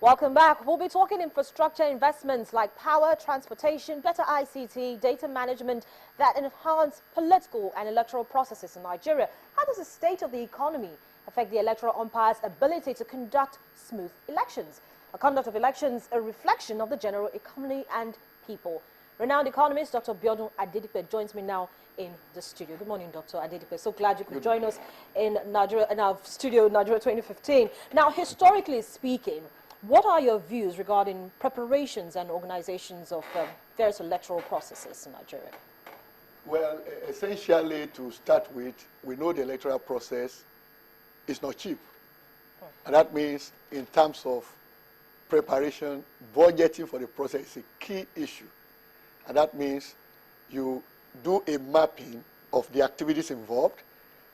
Welcome back. We'll be talking infrastructure investments like power, transportation, better ICT, data management that enhance political and electoral processes in Nigeria. How does the state of the economy affect the electoral umpire's ability to conduct smooth elections? A conduct of elections, a reflection of the general economy and people. Renowned economist Dr. Biodun Adedipe joins me now in the studio. Good morning, Dr. Adedipe. So glad you could join us in Nigeria, in our studio, Nigeria 2015. Now, historically speaking, what are your views regarding preparations and organizations of various electoral processes in Nigeria? Well, essentially, to start with, we know the electoral process is not cheap. And that means in terms of preparation, budgeting for the process is a key issue. And that means you do a mapping of the activities involved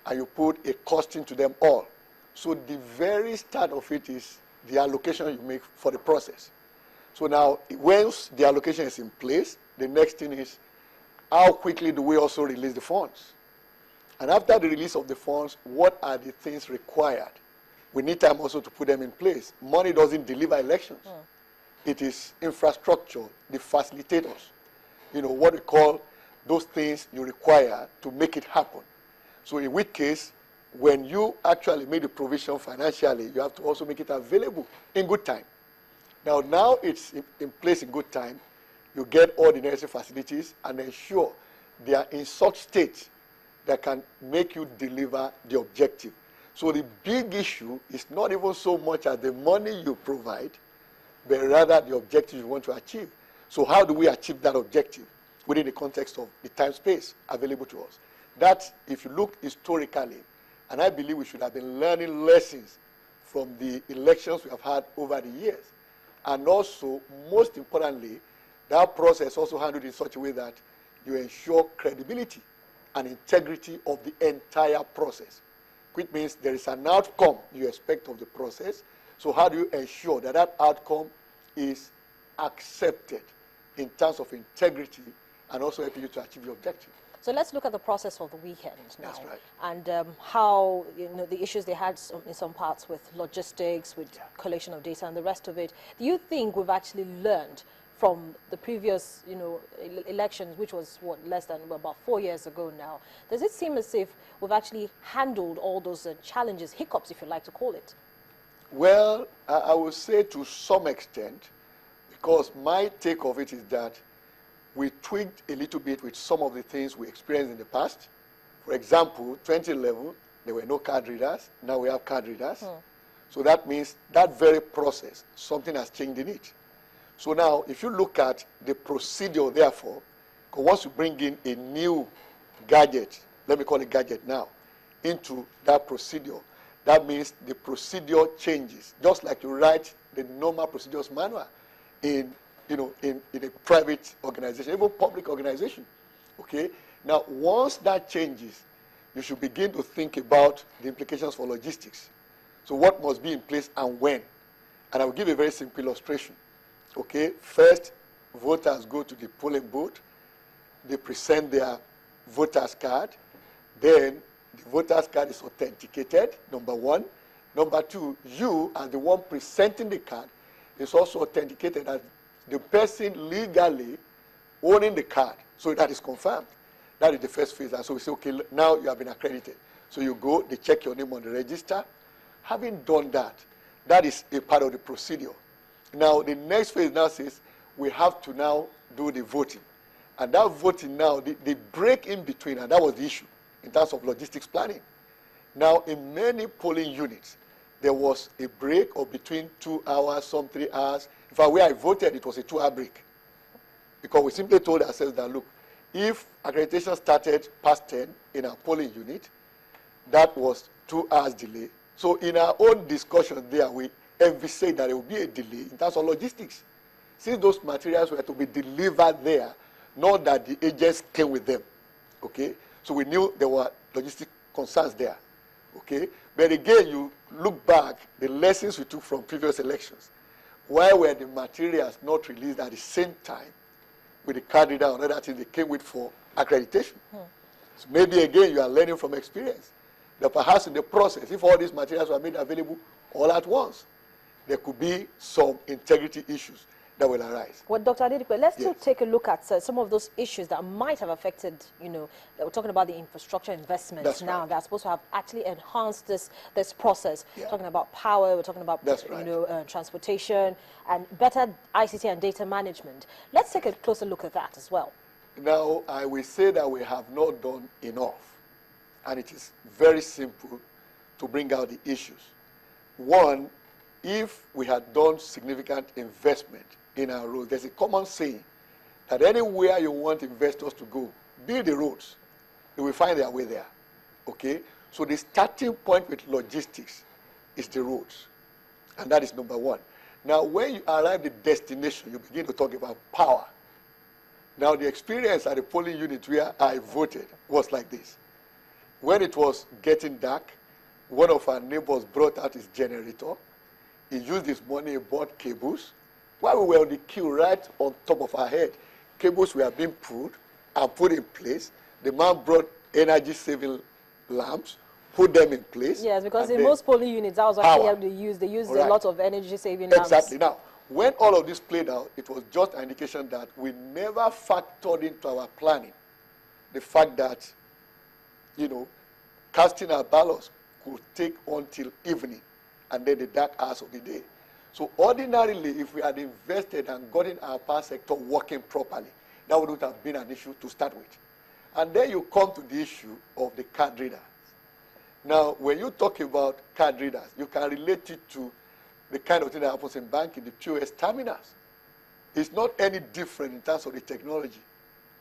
and you put a costing to them all. So the very start of it is the allocation you make for the process. So now, once the allocation is in place, the next thing is how quickly do we also release the funds? And after the release of the funds, what are the things required? We need time also to put them in place. Money doesn't deliver elections. It is infrastructure, the facilitators. You know, what we call those things you require to make it happen. So in which case, when you actually make the provision financially, you have to also make it available in good time. Now it's in place in good time. You get all the necessary facilities and ensure they are in such state that can make you deliver the objective. So the big issue is not even so much as the money you provide, but rather the objective you want to achieve. So how do we achieve that objective within the context of the time space available to us? That, if you look historically, and I believe we should have been learning lessons from the elections we have had over the years. And also, most importantly, that process also handled in such a way that you ensure credibility and integrity of the entire process, which means there is an outcome you expect of the process. So how do you ensure that that outcome is accepted in terms of integrity and also helping you to achieve your objective? So let's look at the process of the weekend now. That's right. And how, the issues they had in some parts with logistics, with collation of data and the rest of it. Do you think we've actually learned from the previous, elections, which was, less than about 4 years ago now? Does it seem as if we've actually handled all those challenges, hiccups, if you like to call it? Well, I would say to some extent, because my take of it is that we tweaked a little bit with some of the things we experienced in the past. For example, 2011, there were no card readers. Now we have card readers. So that means that very process, something has changed in it. So now, if you look at the procedure, therefore, because once you bring in a new gadget, let me call it gadget now, into that procedure, that means the procedure changes. Just like you write the normal procedures manual in a private organization, even public organization, okay? Now, once that changes, you should begin to think about the implications for logistics. So what must be in place and when? And I will give a very simple illustration, okay? First, voters go to the polling booth. They present their voter's card. Then the voter's card is authenticated, number one. Number two, you, as the one presenting the card, is also authenticated as the person legally owning the card. So that is confirmed. That is the first phase. And so we say, okay, now you have been accredited. So you go, they check your name on the register. Having done that, that is a part of the procedure. Now, the next phase now says we have to now do the voting. And that voting now, the break in between, and that was the issue in terms of logistics planning. Now, in many polling units, there was a break of between 2 hours, some 3 hours. In fact, where I voted, it was a 2-hour break. Because we simply told ourselves that, look, if accreditation started past 10 in our polling unit, that was 2 hours delay. So in our own discussion there, we envisaged that there would be a delay in terms of logistics. Since those materials were to be delivered there, not that the agents came with them, okay? So we knew there were logistic concerns there, okay? But again, you look back, the lessons we took from previous elections. Why were the materials not released at the same time with the card reader and other things they came with for accreditation? So maybe again, you are learning from experience. That perhaps in the process, if all these materials were made available all at once, there could be some integrity issues that will arise. Well, Dr. Adedipe, let's Yes. still take a look at some of those issues that might have affected, that we're talking about the infrastructure investments That's now right. that's supposed to have actually enhanced this process. Yeah. Talking about power, we're talking about, That's right. transportation and better ICT and data management. Let's take a closer look at that as well. Now, I will say that we have not done enough, and it is very simple to bring out the issues. One, if we had done significant investment in our roads, there's a common saying that anywhere you want investors to go, build the roads. They will find their way there. Okay? So the starting point with logistics is the roads. And that is number one. Now, when you arrive at the destination, you begin to talk about power. Now, the experience at the polling unit where I voted was like this. When it was getting dark, one of our neighbors brought out his generator. He used his money, he bought cables. While we were on the queue right on top of our head, cables were being pulled and put in place. The man brought energy-saving lamps, put them in place. Yes, because in most polling units, that was actually how they used a lot of energy-saving lamps. Exactly. Now, when all of this played out, it was just an indication that we never factored into our planning the fact that, casting our ballots could take until evening and then the dark hours of the day. So ordinarily, if we had invested and gotten our power sector working properly, that wouldn't have been an issue to start with. And then you come to the issue of the card readers. Now, when you talk about card readers, you can relate it to the kind of thing that happens in banking, the POS terminals. It's not any different in terms of the technology.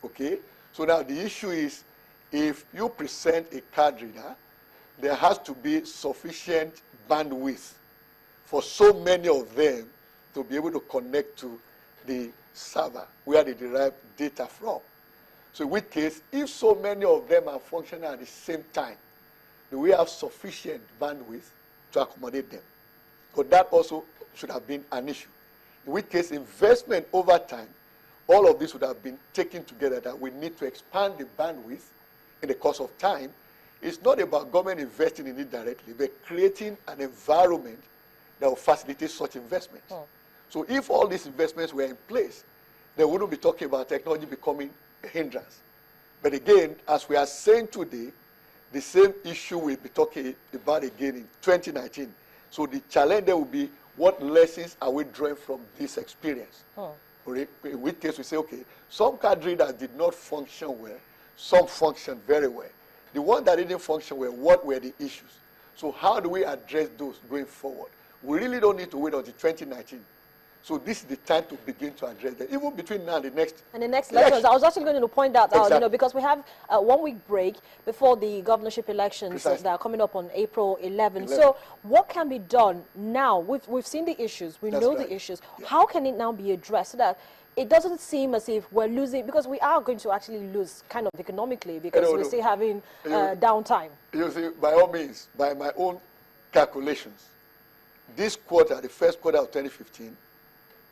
Okay? So now the issue is, if you present a card reader, there has to be sufficient bandwidth for so many of them to be able to connect to the server where they derive data from. So in which case, if so many of them are functioning at the same time, do we have sufficient bandwidth to accommodate them? But that also should have been an issue. In which case, investment over time, all of this would have been taken together, that we need to expand the bandwidth in the course of time. It's not about government investing in it directly, but creating an environment that will facilitate such investments. So if all these investments were in place, then we wouldn't be talking about technology becoming a hindrance. But again, as we are saying today, the same issue we'll be talking about again in 2019. So the challenge there will be, what lessons are we drawing from this experience? In which case we say, okay, some card readers did not function well, some functioned very well. The one that didn't function well, what were the issues? So how do we address those going forward? We really don't need to wait until 2019. So this is the time to begin to address them, even between now and the next elections. I was actually going to point that out, Exactly. because we have a 1 week break before the governorship elections Precisely. that are coming up on April 11. So what can be done now? We've seen the issues. We That's know right. the issues. Yeah. How can it now be addressed so that it doesn't seem as if we're losing, because we are going to actually lose kind of economically, because we're still having downtime. You see, by all means, by my own calculations, this quarter, the first quarter of 2015,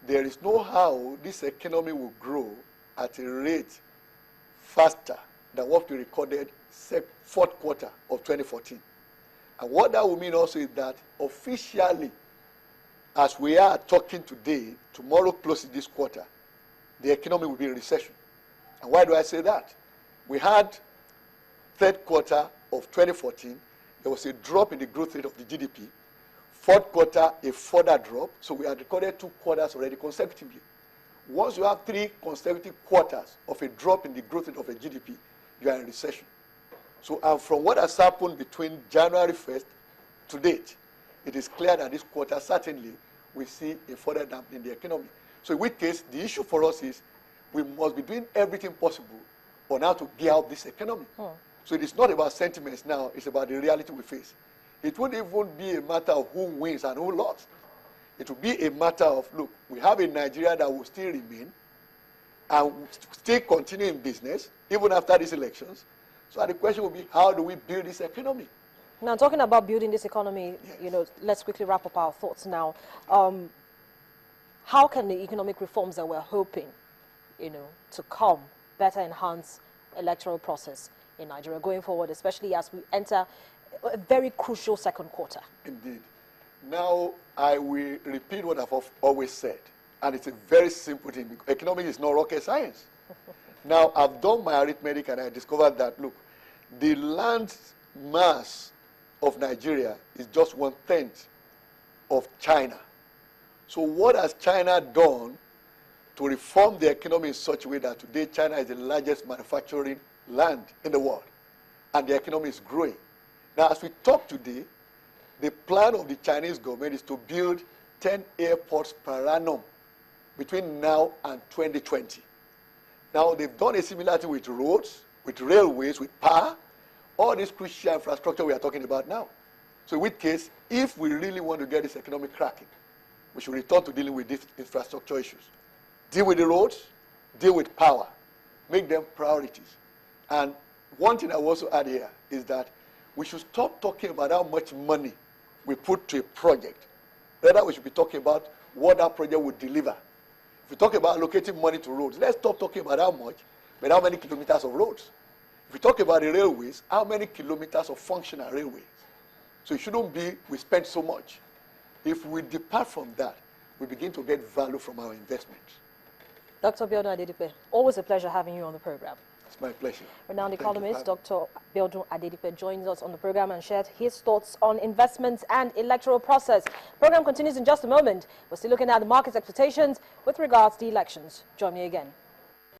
there is no how this economy will grow at a rate faster than what we recorded fourth quarter of 2014. And what that will mean also is that officially, as we are talking today, tomorrow closes this quarter, the economy will be in recession. And why do I say that? We had third quarter of 2014, there was a drop in the growth rate of the GDP. Fourth quarter, a further drop. So we had recorded 2 quarters already consecutively. Once you have 3 consecutive quarters of a drop in the growth rate of a GDP, you are in recession. So and from what has happened between January 1st to date, it is clear that this quarter certainly we see a further dampening in the economy. So in which case, the issue for us is we must be doing everything possible on how to gear up this economy. So it is not about sentiments now, it's about the reality we face. It won't even be a matter of who wins and who lost. It will be a matter of, look, we have a Nigeria that will still remain and still continue in business even after these elections. So the question will be, how do we build this economy? Now, talking about building this economy, let's quickly wrap up our thoughts now. How can the economic reforms that we're hoping, to come better enhance electoral process in Nigeria going forward, especially as we enter a very crucial second quarter? Indeed. Now, I will repeat what I've always said, and it's a very simple thing. Economics is not rocket science. Now, I've done my arithmetic, and I discovered that, look, the land mass of Nigeria is just 1/10 of China. So what has China done to reform the economy in such a way that today China is the largest manufacturing land in the world, and the economy is growing? Now, as we talk today, the plan of the Chinese government is to build 10 airports per annum between now and 2020. Now, they've done a similar thing with roads, with railways, with power, all this crucial infrastructure we are talking about now. So in which case, if we really want to get this economic cracking, we should return to dealing with these infrastructure issues. Deal with the roads, deal with power, make them priorities. And one thing I will also add here is that we should stop talking about how much money we put to a project. Rather, we should be talking about what that project would deliver. If we talk about allocating money to roads, let's stop talking about how much, but how many kilometers of roads. If we talk about the railways, how many kilometers of functional railways. So it shouldn't be we spend so much. If we depart from that, we begin to get value from our investments. Dr. Biodun Adedipe, always a pleasure having you on the program. It's my pleasure. Renowned economist Dr. Biodun Adedipe joins us on the program and shared his thoughts on investments and electoral process. The program continues in just a moment. We're still looking at the market's expectations with regards to the elections. Join me again.